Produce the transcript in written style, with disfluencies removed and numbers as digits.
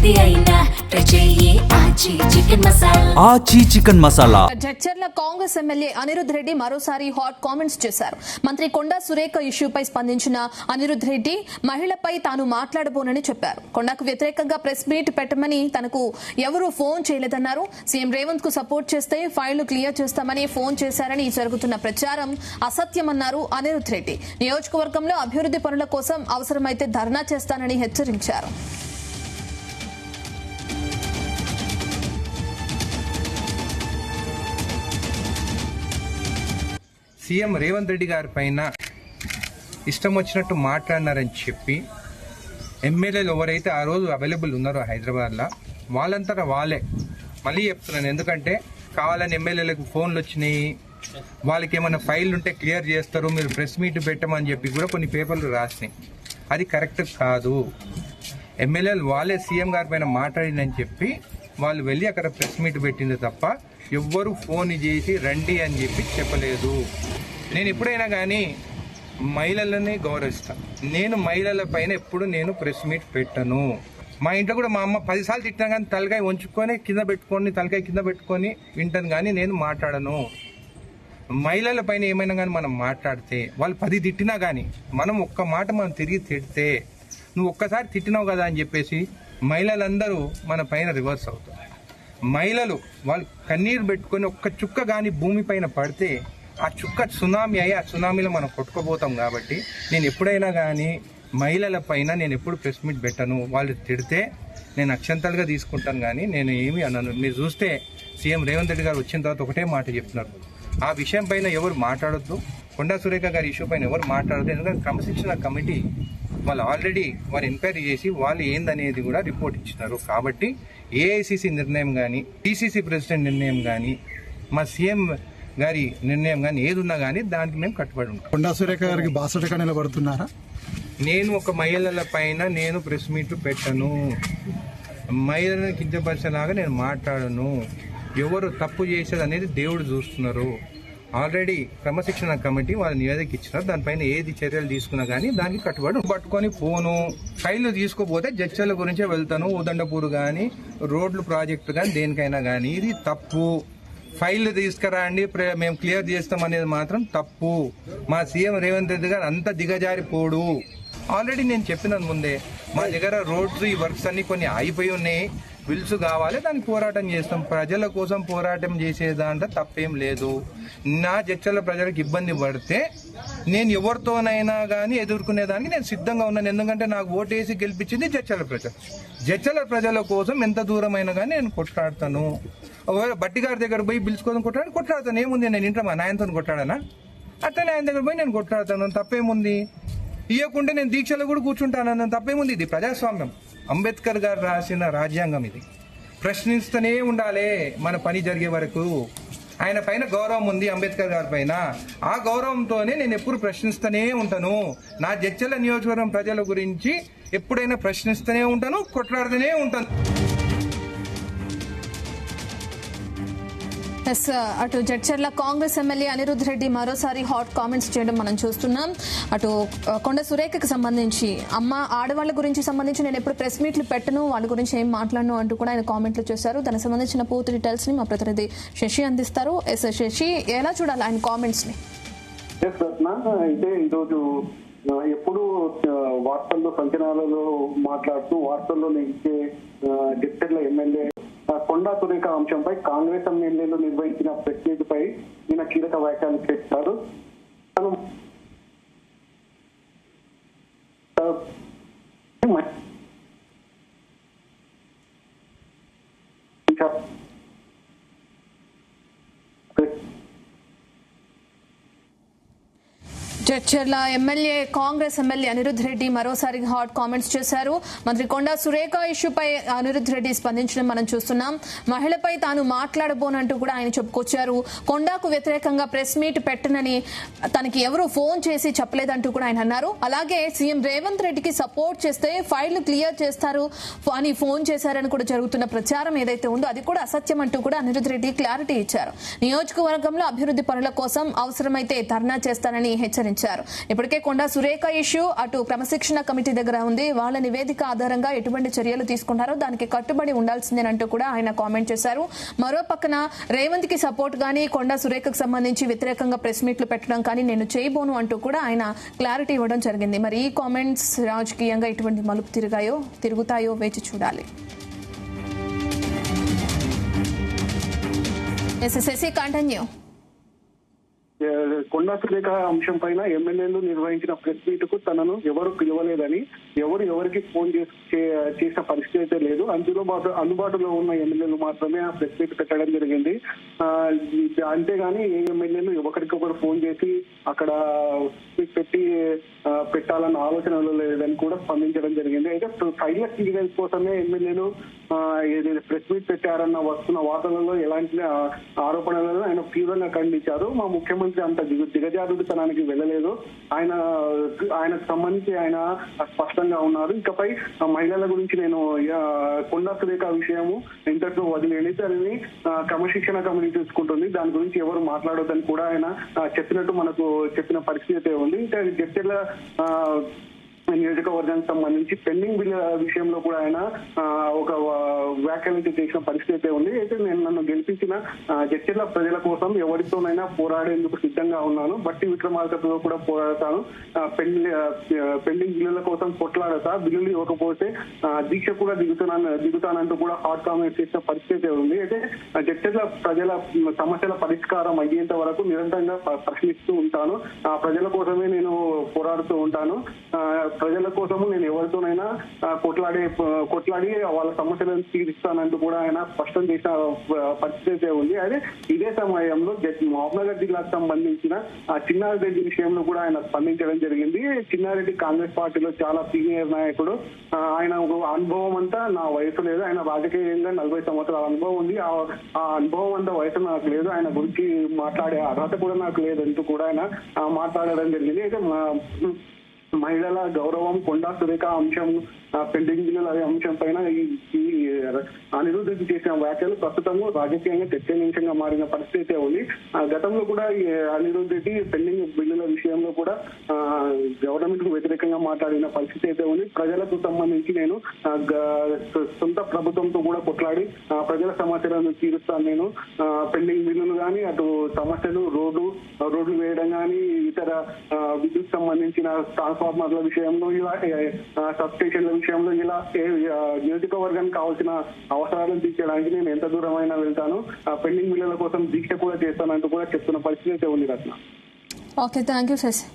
ఏది అయినా ఆచి చికెన్ మసాలా. జడ్చర్ల కాంగ్రెస్ ఎమ్మెల్యే అనిరుద్ రెడ్డి మరోసారి హాట్ కామెంట్స్ చేశారు. మంత్రి కొండా సురేఖ ఇష్యూపై స్పందించిన అనిరుద్ రెడ్డి మహిళపై తాను మాట్లాడబోనని చెప్పారు. కొండకు వ్యతిరేకంగా ప్రెస్ మీట్ పెట్టమని తనకు ఎవరూ ఫోన్ చేయలేదన్నారు. సీఎం రేవంత్ కు సపోర్ట్ చేస్తే ఫైళ్లు క్లియర్ చేస్తామని ఫోన్ చేశారని జరుగుతున్న ప్రచారం అసత్యమన్నారు అనిరుద్ రెడ్డి. నియోజకవర్గంలో అభివృద్ధి పనుల కోసం అవసరమైతే ధర్నా చేస్తానని హెచ్చరించారు. సీఎం రేవంత్ రెడ్డి గారి పైన ఇష్టం వచ్చినట్టు మాట్లాడినారని చెప్పి ఎమ్మెల్యేలు ఎవరైతే ఆ రోజు అవైలబుల్ ఉన్నారో హైదరాబాద్లో వాళ్ళంతా వాళ్ళే మళ్ళీ చెప్తున్నాను. ఎందుకంటే కావాలని ఎమ్మెల్యేలకు ఫోన్లు వచ్చినాయి, వాళ్ళకి ఏమైనా ఫైల్ ఉంటే క్లియర్ చేస్తారు, మీరు ప్రెస్ మీట్ పెట్టమని చెప్పి కూడా కొన్ని పేపర్లు రాసినాయి. అది కరెక్ట్ కాదు. ఎమ్మెల్యేలు వాళ్ళే సీఎం గారి పైన మాట్లాడిందని చెప్పి వాళ్ళు వెళ్ళి అక్కడ ప్రెస్ మీట్ పెట్టింది తప్ప ఎవ్వరు ఫోన్ చేసి రండి అని చెప్పి చెప్పలేదు. నేను ఎప్పుడైనా కానీ మహిళలని గౌరవిస్తాను. నేను మహిళల పైన ఎప్పుడు నేను ప్రెస్ మీట్ పెట్టను. మా ఇంట్లో కూడా మా అమ్మ 10 సార్లు తిట్టినా కానీ తలకాయ వంచుకొని తలకాయ కింద పెట్టుకొని వింటాను, కానీ నేను మాట్లాడను. మహిళల పైన ఏమైనా కానీ మనం మాట్లాడితే వాళ్ళు 10 తిట్టినా కానీ మనం ఒక్క మాట మనం తిరిగి తిడితే నువ్వు ఒక్కసారి తిట్టినావు కదా అని చెప్పేసి మహిళలందరూ మన పైన రివర్స్ అవుతారు. మహిళలు వాళ్ళు కన్నీరు పెట్టుకొని ఒక్క చుక్క కానీ భూమి పైన పడితే ఆ చుక్క సునామీ అయ్యి ఆ సునామీలో మనం కొట్టుకుపోతాం. కాబట్టి నేను ఎప్పుడైనా కానీ మహిళల పైన నేను ఎప్పుడు ప్రెస్ మీట్ పెట్టను. వాళ్ళు తిడితే నేను అక్షంతలుగా తీసుకుంటాను, కానీ నేను ఏమీ అనను. మీరు చూస్తే సీఎం రేవంత్ రెడ్డి గారు వచ్చిన తర్వాత ఒకటే మాట చెప్తున్నారు, ఆ విషయం పైన ఎవరు మాట్లాడొద్దు, కొండా సురేఖ గారి ఇష్యూ పైన ఎవరు మాట్లాడద్దు. ఎందుకంటే క్రమశిక్షణ కమిటీ వాళ్ళు ఆల్రెడీ వారు ఎంక్వైరీ చేసి వాళ్ళు ఏందనేది కూడా రిపోర్ట్ ఇచ్చినారు. కాబట్టి ఏఐసిసి నిర్ణయం కానీ, పిసిసి ప్రెసిడెంట్ నిర్ణయం కానీ, మా సీఎం గారి నిర్ణయం కానీ ఏది ఉన్నా కానీ దానికి మేము కట్టుబడి ఉంటాం. కొండా సురేఖ గారికి బాసటగా నిలబడుతున్నారా? నేను ఒక మహిళల పైన నేను ప్రెస్ మీట్ పెట్టను, మహిళలను కించపరిచేలాగా నేను మాట్లాడను. ఎవరు తప్పు చేసేది అనేది దేవుడు చూస్తున్నారు. ఆల్రెడీ క్రమశిక్షణ కమిటీ వాళ్ళు నివేదిక ఇచ్చినారు. దానిపైన ఏది చర్యలు తీసుకున్నా కానీ దానికి కట్టుబడి పట్టుకొని పోను. ఫైళ్లు తీసుకోపోతే జడ్చర్ల గురించే వెళ్తాను. ఉదండపూర్ కానీ రోడ్లు ప్రాజెక్టు కానీ దేనికైనా కానీ ఇది తప్పు. ఫైళ్లు తీసుకురండి మేము క్లియర్ చేస్తాం అనేది మాత్రం తప్పు. మా సీఎం రేవంత్ రెడ్డి గారు అంత దిగజారిపోడు. ఆల్రెడీ నేను చెప్పినాను ముందే, మా దగ్గర రోడ్స్ ఈ వర్క్స్ అన్ని కొన్ని అయిపోయి ఉన్నాయి, బిల్స్ కావాలి, దానికి పోరాటం చేస్తాం. ప్రజల కోసం పోరాటం చేసేదాంట్లో తప్పేం లేదు. నా జడ్చర్ల ప్రజలకు ఇబ్బంది పడితే నేను ఎవరితోనైనా కానీ ఎదుర్కొనేదానికి నేను సిద్ధంగా ఉన్నాను. ఎందుకంటే నాకు ఓటేసి గెలిపించింది జడ్చర్ల ప్రజలు. జడ్చర్ల ప్రజల కోసం ఎంత దూరమైనా కానీ నేను కొట్లాడతాను. ఒకవేళ బట్టి గారి దగ్గర పోయి బిల్స్ కోసం కొట్లాడతాను. ఏముంది, నేను ఇంట్లో మా నాయనతో కొట్లాడానా? అట్లనే ఆయన దగ్గర పోయి నేను కొట్లాడతాను. తప్పేముంది? ఇవ్వకుంటే నేను దీక్షలో కూడా కూర్చుంటాను. తప్పేముంది? ఇది ప్రజాస్వామ్యం. అంబేద్కర్ గారు రాసిన రాజ్యాంగం ఇది. ప్రశ్నిస్తూనే ఉండాలి మన పని జరిగే వరకు. ఆయన పైన గౌరవం ఉంది అంబేద్కర్ గారి పైన. ఆ గౌరవంతోనే నేను ఎప్పుడు ప్రశ్నిస్తూనే ఉంటాను. నా జడ్చర్ల నియోజకవర్గం ప్రజల గురించి ఎప్పుడైనా ప్రశ్నిస్తూనే ఉంటాను, కొట్లాడుతూనే ఉంటాను. అటు జడ్చర్ల కాంగ్రెస్ ఎమ్మెల్యే అనిరుద్ రెడ్డి మరోసారి హాట్ కామెంట్స్ చేయడం మనం చూస్తున్నాం. అటు కొండ సురేఖకు సంబంధించి ఆడవాళ్ల గురించి సంబంధించి నేను ఎప్పుడు ప్రెస్ మీట్లు పెట్టను, వాళ్ళ గురించి ఏం మాట్లాడను అంటూ కూడా ఆయన కామెంట్లు చేశారు. దానికి సంబంధించిన పూర్తి డీటెయిల్స్ ని మా ప్రతినిధి శశి అందిస్తారు. శశి, ఎలా చూడాలి ఆయన కామెంట్స్ ని? అయితే ఈరోజు ఎప్పుడు వార్తల్లో సంచలనాలలో మాట్లాడుతూ వార్తల్లో ఇచ్చే జడ్చర్ల ఎమ్మెల్యే కొండా సురేఖ అంశంపై కాంగ్రెస్ ఎమ్మెల్యేలు నిర్వహించిన ప్రెస్ మీట్ పై ఈయన కీలక వ్యాఖ్యలు చేస్తారు. జడ్చర్ల కాంగ్రెస్ ఎమ్మెల్యే అనిరుద్ రెడ్డి మరోసారి హాట్ కామెంట్స్ చేశారు. మంత్రి కొండా సురేఖ ఇష్యూపై అనిరుద్ రెడ్డి స్పందించడం మనం చూస్తున్నాం. మహిళపై తాను మాట్లాడబోనంటూ కూడా ఆయన చెప్పుకొచ్చారు. కొండాకు వ్యతిరేకంగా ప్రెస్ మీట్ పెట్టనని తనకి ఎవరు ఫోన్ చేసి చెప్పలేదంటూ కూడా ఆయన అన్నారు. అలాగే సీఎం రేవంత్ రెడ్డికి సపోర్ట్ చేస్తే ఫైళ్లు క్లియర్ చేస్తారు అని ఫోన్ చేశారని కూడా జరుగుతున్న ప్రచారం ఏదైతే ఉందో అది కూడా అసత్యం అంటూ కూడా అనిరుద్ రెడ్డి క్లారిటీ ఇచ్చారు. నియోజకవర్గంలో అభివృద్ధి పనుల కోసం అవసరమైతే ధర్నా చేస్తానని హెచ్చరించారు. వ్యాఖ్యానించారు. ఇప్పటికే కొండా సురేఖ ఇష్యూ అటు క్రమశిక్షణ కమిటీ దగ్గర ఉంది. వాళ్ళ నివేదిక ఆధారంగా ఎటువంటి చర్యలు తీసుకుంటారో దానికి కట్టుబడి ఉండాల్సిందేనంటూ కూడా ఆయన కామెంట్ చేశారు. మరో పక్కన రేవంత్ కి సపోర్ట్ గానీ కొండా సురేఖకు సంబంధించి వ్యతిరేకంగా ప్రెస్ మీట్లు పెట్టడం కానీ నేను చేయబోను అంటూ కూడా ఆయన క్లారిటీ ఇవ్వడం జరిగింది. మరి ఈ కామెంట్స్ రాజకీయంగా ఎటువంటి మలుపు తిరుగుతాయో వేచి చూడాలి. ఎస్ఎస్ఎస్సీ కంటిన్యూ. కొండా సురేఖ అంశం పైన ఎమ్మెల్యేలు నిర్వహించిన ప్రెస్ మీట్ కు తనను ఎవరు పిలవలేదని, ఎవరికి ఫోన్ చేసిన పరిస్థితి అయితే లేదు. అందుబాటులో ఉన్న ఎమ్మెల్యేలు మాత్రమే ఆ ప్రెస్ మీట్ పెట్టడం జరిగింది. అంతేగాని ఏ ఎమ్మెల్యేలు ఒకరికొకరు ఫోన్ చేసి అక్కడ పెట్టాలన్న ఆలోచనలు లేదని కూడా స్పందించడం జరిగింది. అయితే ఫైనల్ క్లియరెన్స్ కోసమే ఎమ్మెల్యేలు ఏదైతే ప్రెస్ మీట్ పెట్టారన్న వస్తున్న వార్తలలో ఎలాంటి ఆరోపణలను ఆయన తీవ్రంగా ఖండించారు. మా ముఖ్యమంత్రి అంత దిగజారుడుతనానికి వెళ్ళలేదు, ఆయనకు సంబంధించి ఆయన స్పష్టంగా ఉన్నారు. ఇకపై మహిళల గురించి నేను కొండా సురేఖ విషయము ఇంతటితో వదిలేని దానిని క్రమశిక్షణ కమిటీ చూసుకుంటుంది, దాని గురించి ఎవరు మాట్లాడొద్దని కూడా ఆయన చెప్పినట్టు మనకు చెప్పిన పరిస్థితి ఉంది. ఇంకా జడ్చర్ల నియోజకవర్గానికి సంబంధించి పెండింగ్ బిల్ విషయంలో కూడా ఆయన ఒక వ్యాఖ్యలు చేసిన పరిస్థితి ఉంది. అయితే నేను నన్ను గెలిపించిన జడ్చర్ల ప్రజల కోసం ఎవరితోనైనా పోరాడేందుకు సిద్ధంగా ఉన్నాను. బట్టి విక్రమార్కతో కూడా పోరాడతాను. పెండింగ్ బిల్లుల కోసం కొట్లాడతా, బిల్లులు ఇవ్వకపోతే దీక్ష కూడా దిగుతానంటూ కూడా హాట్ కామెంట్స్ చేసిన పరిస్థితి ఉంది. అయితే జడ్చర్ల ప్రజల సమస్యల పరిష్కారం అయ్యేంత వరకు నిరంతరంగా ప్రశ్నిస్తూ ఉంటాను. ప్రజల కోసమే నేను పోరాడుతూ ఉంటాను. ప్రజల కోసము నేను ఎవరితోనైనా కొట్లాడి వాళ్ళ సమస్యలను తీరుస్తానంటూ కూడా ఆయన స్పష్టం చేసిన పరిస్థితి ఉంది. అయితే ఇదే సమయంలో మహబూబ్నగర్ జిల్లాకు సంబంధించిన చిన్నారెడ్డి విషయంలో కూడా ఆయన స్పందించడం జరిగింది. చిన్నారెడ్డి కాంగ్రెస్ పార్టీలో చాలా సీనియర్ నాయకుడు. ఆయన అనుభవం అంతా నా వయసు లేదు, ఆయన రాజకీయంగా 40 సంవత్సరాల అనుభవం ఉంది. ఆ అనుభవం అంతా వయసు నాకు లేదు, ఆయన గురించి మాట్లాడే అర్హత కూడా నాకు లేదు అంటూ కూడా ఆయన మాట్లాడడం జరిగింది. అయితే మహిళల గౌరవం, కొండా సురేఖ అంశం, పెండింగ్ బిల్లుల అంశం పైన ఈ అనిరుద్ధకి చేసిన వ్యాఖ్యలు ప్రస్తుతం రాజకీయంగా చర్చనీయాంశంగా మారిన పరిస్థితి ఉంది. గతంలో కూడా ఈ అనిరుద్ధ్ రెడ్డి పెండింగ్ బిల్లుల విషయంలో కూడా గవర్నమెంట్ కు వ్యతిరేకంగా మాట్లాడిన పరిస్థితి అయితే ఉంది. ప్రజలకు సంబంధించి నేను సొంత ప్రభుత్వంతో కూడా కొట్లాడి ప్రజల సమస్యలను తీరుస్తాను. నేను పెండింగ్ బిల్లులు కానీ, అటు సమస్యలు రోడ్లు వేయడం కానీ, ఇతర విద్యుత్ సంబంధించిన ట్రాన్స్ఫార్మర్ల విషయంలో, ఇలా సబ్ స్టేషన్ల విషయంలో, ఇలా నియోజకవర్గానికి కావాల్సిన అవసరాలను తీర్చడానికి నేను ఎంత దూరమైనా వెళ్తాను. పెండింగ్ బిల్లుల కోసం దీక్ష కూడా చేస్తానంటూ కూడా చెప్తున్న పరిస్థితి అయితే ఉంది Ratna. Okay, thank you Shashi.